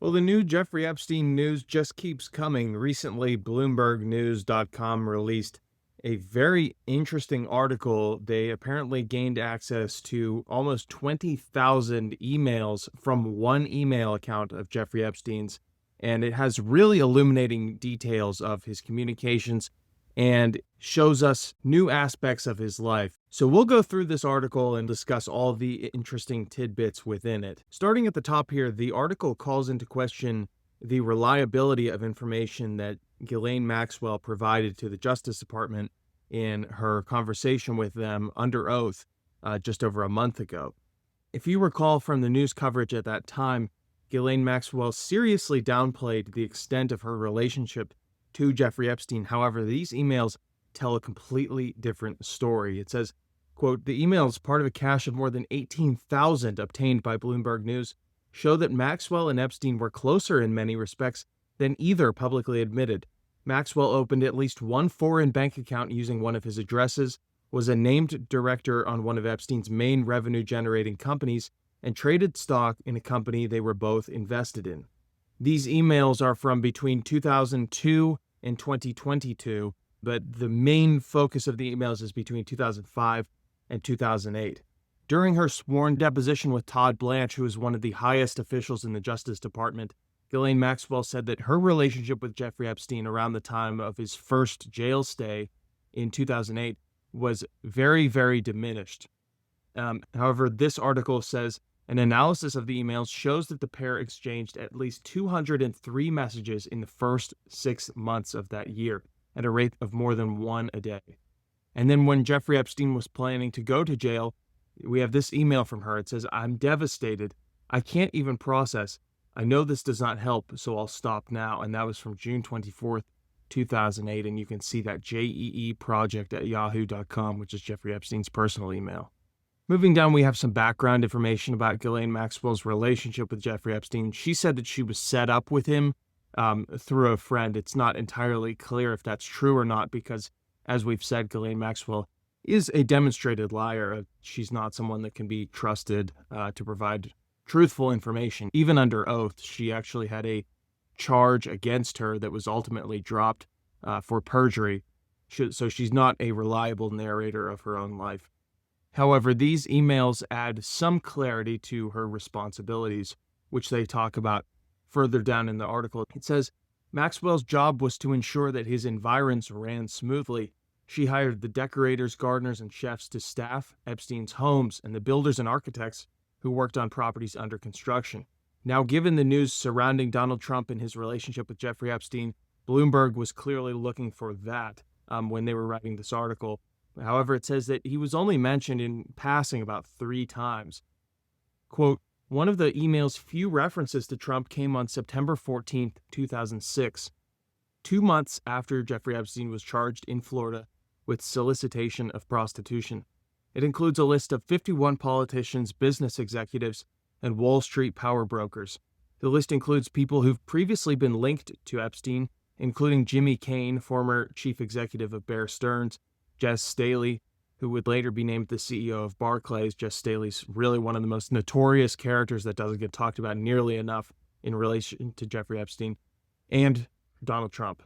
Well, the new Jeffrey Epstein news just keeps coming. Recently, BloombergNews.com released a very interesting article. They apparently gained access to almost 20,000 emails from one email account of Jeffrey Epstein's, and it has really illuminating details of his communications and shows us new aspects of his life. So we'll go through this article and discuss all the interesting tidbits within it. Starting at the top here, the article calls into question the reliability of information that Ghislaine Maxwell provided to the Justice Department in her conversation with them under oath just over a month ago. If you recall from the news coverage at that time, Ghislaine Maxwell seriously downplayed the extent of her relationship to Jeffrey Epstein. However, these emails tell a completely different story. It says, quote, "The emails, part of a cache of more than 18,000 obtained by Bloomberg News, show that Maxwell and Epstein were closer in many respects than either publicly admitted. Maxwell opened at least one foreign bank account using one of his addresses, was a named director on one of Epstein's main revenue-generating companies, and traded stock in a company they were both invested in." These emails are from between 2002 and 2022, but the main focus of the emails is between 2005 and 2008. During her sworn deposition with Todd Blanche, who is one of the highest officials in the Justice Department, Ghislaine Maxwell said that her relationship with Jeffrey Epstein around the time of his first jail stay in 2008 was very, very diminished. However, this article says an analysis of the emails shows that the pair exchanged at least 203 messages in the first 6 months of that year at a rate of more than one a day. And then when Jeffrey Epstein was planning to go to jail, we have this email from her. It says, "I'm devastated. I can't even process. I know this does not help, so I'll stop now." And that was from June 24th, 2008. And you can see that JEEproject@yahoo.com, which is Jeffrey Epstein's personal email. Moving down, we have some background information about Ghislaine Maxwell's relationship with Jeffrey Epstein. She said that she was set up with him through a friend. It's not entirely clear if that's true or not because, as we've said, Ghislaine Maxwell is a demonstrated liar. She's not someone that can be trusted to provide truthful information. Even under oath, she actually had a charge against her that was ultimately dropped for perjury. So she's not a reliable narrator of her own life. However, these emails add some clarity to her responsibilities, which they talk about further down in the article. It says, Maxwell's job was to ensure that his environs ran smoothly. She hired the decorators, gardeners, and chefs to staff Epstein's homes and the builders and architects who worked on properties under construction. Now, given the news surrounding Donald Trump and his relationship with Jeffrey Epstein, Bloomberg was clearly looking for that when they were writing this article. However, it says that he was only mentioned in passing about 3 times. Quote, "One of the email's few references to Trump came on September 14th, 2006, 2 months after Jeffrey Epstein was charged in Florida with solicitation of prostitution. It includes a list of 51 politicians, business executives, and Wall Street power brokers. The list includes people who've previously been linked to Epstein, including Jimmy Kane, former chief executive of Bear Stearns, Jess Staley, who would later be named the CEO of Barclays. Jess Staley's really one of the most notorious characters that doesn't get talked about nearly enough in relation to Jeffrey Epstein, and Donald Trump.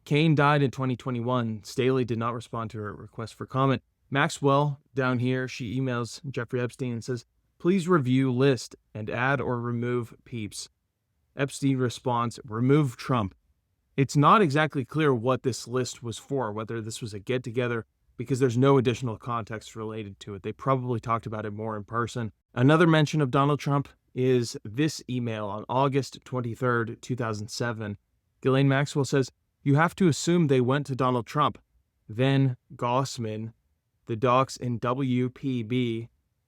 Kane died in 2021. Staley did not respond to her request for comment. Maxwell, down here, she emails Jeffrey Epstein and says, "Please review list and add or remove peeps." Epstein responds, "Remove Trump." It's not exactly clear what this list was for, whether this was a get-together, because there's no additional context related to it. They probably talked about it more in person. Another mention of Donald Trump is this email on August 23rd, 2007. Ghislaine Maxwell says, "You have to assume they went to Donald Trump, then Gossman, the docs in WPB,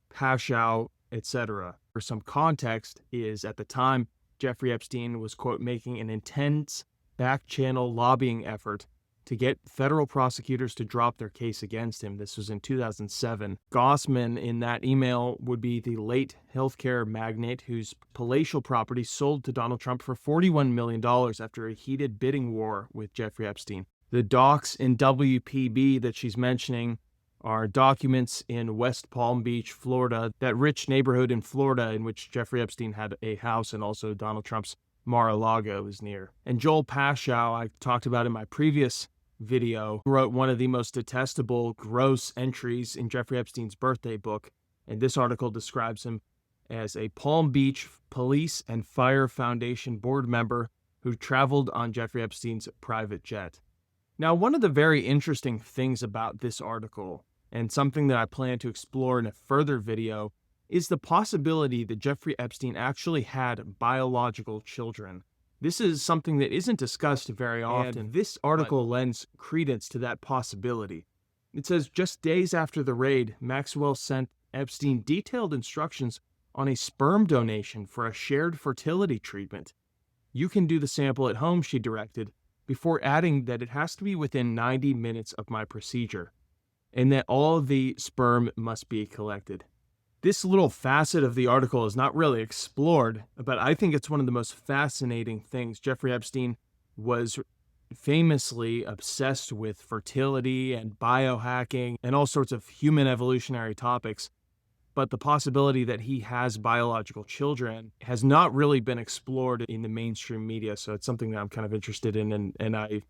Pashow, etc." For some context is, at the time, Jeffrey Epstein was, quote, "making an intense back-channel lobbying effort to get federal prosecutors to drop their case against him." This was in 2007. Gossman in that email would be the late healthcare magnate whose palatial property sold to Donald Trump for $41 million after a heated bidding war with Jeffrey Epstein. The docs in WPB that she's mentioning are documents in West Palm Beach, Florida, that rich neighborhood in Florida in which Jeffrey Epstein had a house and also Donald Trump's Mar-a-Lago is near. And Joel Paschow, I talked about in my previous video, wrote one of the most detestable, gross entries in Jeffrey Epstein's birthday book, and this article describes him as a Palm Beach Police and Fire Foundation board member who traveled on Jeffrey Epstein's private jet. Now, one of the very interesting things about this article, and something that I plan to explore in a further video, is the possibility that Jeffrey Epstein actually had biological children. This is something that isn't discussed very often. And this article lends credence to that possibility. It says, just days after the raid, Maxwell sent Epstein detailed instructions on a sperm donation for a shared fertility treatment. You can do the sample at home, she directed, before adding that it has to be within 90 minutes of my procedure, and that all the sperm must be collected. This little facet of the article is not really explored, but I think it's one of the most fascinating things. Jeffrey Epstein was famously obsessed with fertility and biohacking and all sorts of human evolutionary topics, but the possibility that he has biological children has not really been explored in the mainstream media, so it's something that I'm kind of interested in, and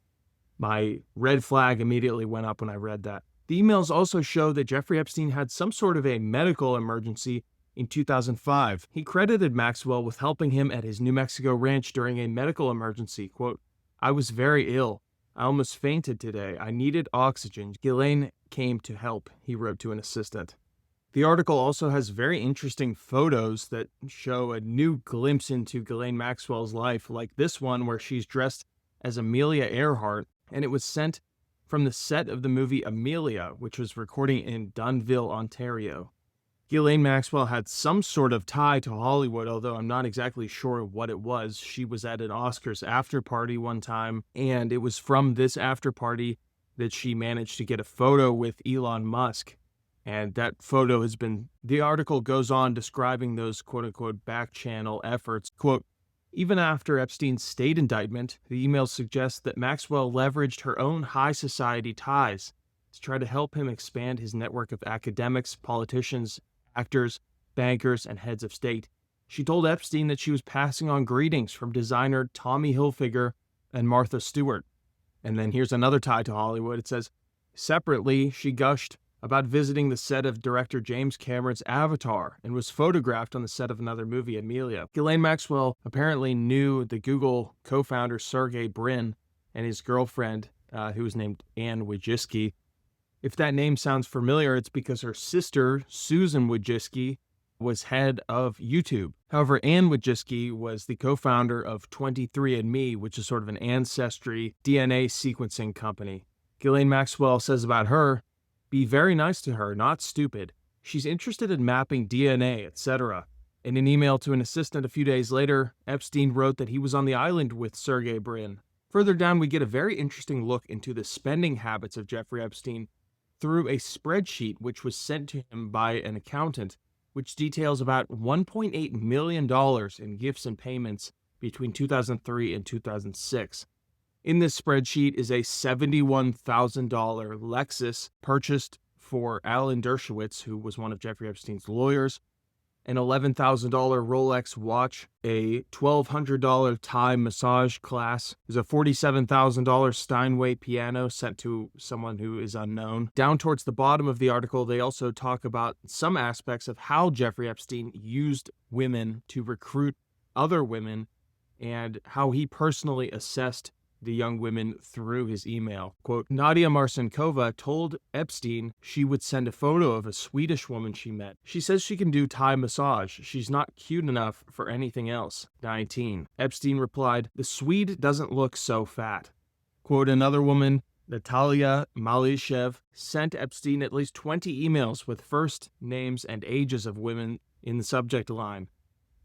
my red flag immediately went up when I read that. The emails also show that Jeffrey Epstein had some sort of a medical emergency in 2005. He credited Maxwell with helping him at his New Mexico ranch during a medical emergency. Quote, I was very ill. I almost fainted today. I needed oxygen. Ghislaine came to help, he wrote to an assistant. The article also has very interesting photos that show a new glimpse into Ghislaine Maxwell's life, like this one where she's dressed as Amelia Earhart, and it was sent from the set of the movie Amelia, which was recording in Dunnville, Ontario. Ghislaine Maxwell had some sort of tie to Hollywood, although I'm not exactly sure what it was. She was at an Oscars after party one time, and it was from this after party that she managed to get a photo with Elon Musk. And that photo has been, the article goes on describing those quote-unquote back-channel efforts. Quote, even after Epstein's state indictment, the emails suggest that Maxwell leveraged her own high society ties to try to help him expand his network of academics, politicians, actors, bankers, and heads of state. She told Epstein that she was passing on greetings from designer Tommy Hilfiger and Martha Stewart. And then here's another tie to Hollywood. It says, separately, she gushed about visiting the set of director James Cameron's Avatar and was photographed on the set of another movie, Amelia. Ghislaine Maxwell apparently knew the Google co-founder Sergey Brin and his girlfriend, who was named Ann Wojcicki. If that name sounds familiar, it's because her sister, Susan Wojcicki, was head of YouTube. However, Ann Wojcicki was the co-founder of 23andMe, which is sort of an ancestry DNA sequencing company. Ghislaine Maxwell says about her, be very nice to her, not stupid. She's interested in mapping DNA, etc. In an email to an assistant a few days later, Epstein wrote that he was on the island with Sergey Brin. Further down, we get a very interesting look into the spending habits of Jeffrey Epstein through a spreadsheet which was sent to him by an accountant, which details about $1.8 million in gifts and payments between 2003 and 2006. In this spreadsheet is a $71,000 Lexus purchased for Alan Dershowitz, who was one of Jeffrey Epstein's lawyers, an $11,000 Rolex watch, a $1,200 Thai massage class, there's a $47,000 Steinway piano sent to someone who is unknown. Down towards the bottom of the article, they also talk about some aspects of how Jeffrey Epstein used women to recruit other women and how he personally assessed the young women through his email. Quote, Nadia Marcinkova told Epstein she would send a photo of a Swedish woman she met. She says she can do Thai massage. She's not cute enough for anything else. 19. Epstein replied, the Swede doesn't look so fat. Quote, another woman, Natalia Malishev, sent Epstein at least 20 emails with first names and ages of women in the subject line.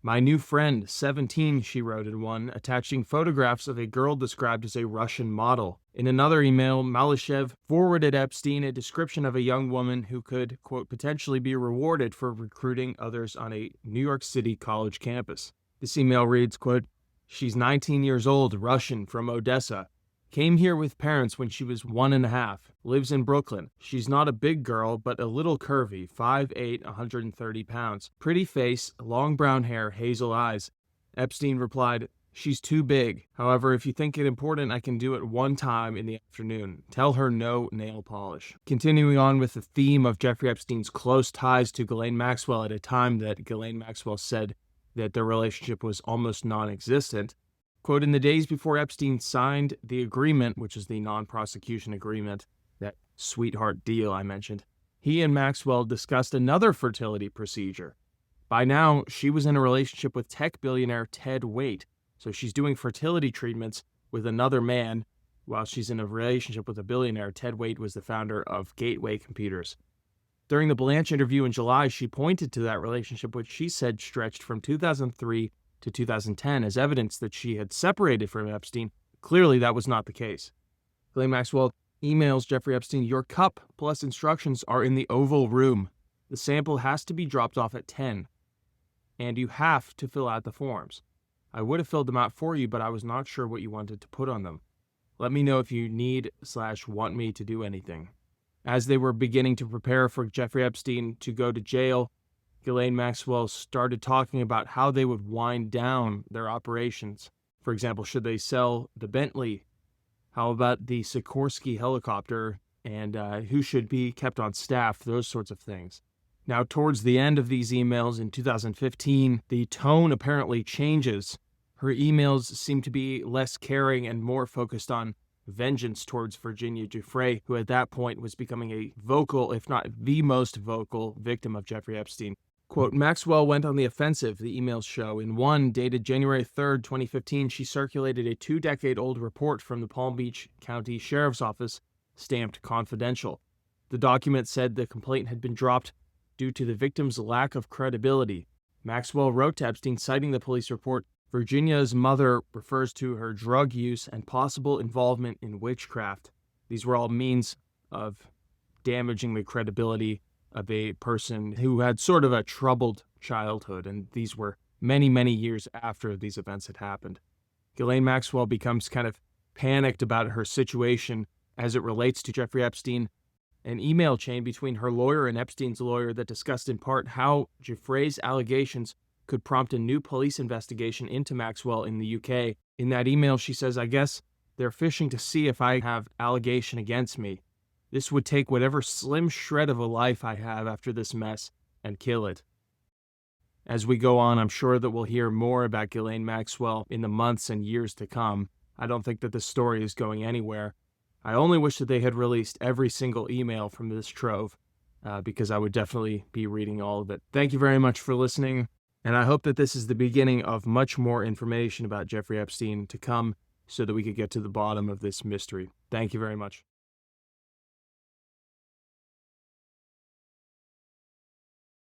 My new friend, 17, she wrote in one, attaching photographs of a girl described as a Russian model. In another email, Malishev forwarded Epstein a description of a young woman who could, quote, potentially be rewarded for recruiting others on a New York City college campus. This email reads, quote, she's 19 years old, Russian, from Odessa. Came here with parents when she was 1.5. Lives in Brooklyn. She's not a big girl, but a little curvy, 5'8", 130 pounds. Pretty face, long brown hair, hazel eyes. Epstein replied, She's too big. However, if you think it important, I can do it one time in the afternoon. Tell her no nail polish. Continuing on with the theme of Jeffrey Epstein's close ties to Ghislaine Maxwell at a time that Ghislaine Maxwell said that their relationship was almost non-existent. Quote, in the days before Epstein signed the agreement, which is the non-prosecution agreement, that sweetheart deal I mentioned, he and Maxwell discussed another fertility procedure. By now, she was in a relationship with tech billionaire Ted Waite, so she's doing fertility treatments with another man while she's in a relationship with a billionaire. Ted Waite was the founder of Gateway Computers. During the Blanche interview in July, she pointed to that relationship, which she said stretched from 2003 to 2010 as evidence that she had separated from Epstein. Clearly, that was not the case. Ghislaine Maxwell emails Jeffrey Epstein, your cup plus instructions are in the Oval Room. The sample has to be dropped off at 10, and you have to fill out the forms. I would have filled them out for you, but I was not sure what you wanted to put on them. Let me know if you need/want me to do anything. As they were beginning to prepare for Jeffrey Epstein to go to jail, Ghislaine Maxwell started talking about how they would wind down their operations. For example, should they sell the Bentley? How about the Sikorsky helicopter? And who should be kept on staff? Those sorts of things. Now, towards the end of these emails in 2015, the tone apparently changes. Her emails seem to be less caring and more focused on vengeance towards Virginia Giuffre, who at that point was becoming a vocal, if not the most vocal, victim of Jeffrey Epstein. Quote, Maxwell went on the offensive, the emails show. In one, dated January 3rd, 2015, she circulated a 2-decade-old report from the Palm Beach County Sheriff's Office, stamped confidential. The document said the complaint had been dropped due to the victim's lack of credibility. Maxwell wrote to Epstein, citing the police report, Virginia's mother refers to her drug use and possible involvement in witchcraft. These were all means of damaging the credibility of a person who had sort of a troubled childhood, and these were many, many years after these events had happened. Ghislaine Maxwell becomes kind of panicked about her situation as it relates to Jeffrey Epstein. An email chain between her lawyer and Epstein's lawyer that discussed in part how Giuffre's allegations could prompt a new police investigation into Maxwell in the UK. In that email, she says, I guess they're fishing to see if I have allegation against me. This would take whatever slim shred of a life I have after this mess and kill it. As we go on, I'm sure that we'll hear more about Ghislaine Maxwell in the months and years to come. I don't think that this story is going anywhere. I only wish that they had released every single email from this trove, because I would definitely be reading all of it. Thank you very much for listening, and I hope that this is the beginning of much more information about Jeffrey Epstein to come so that we could get to the bottom of this mystery. Thank you very much.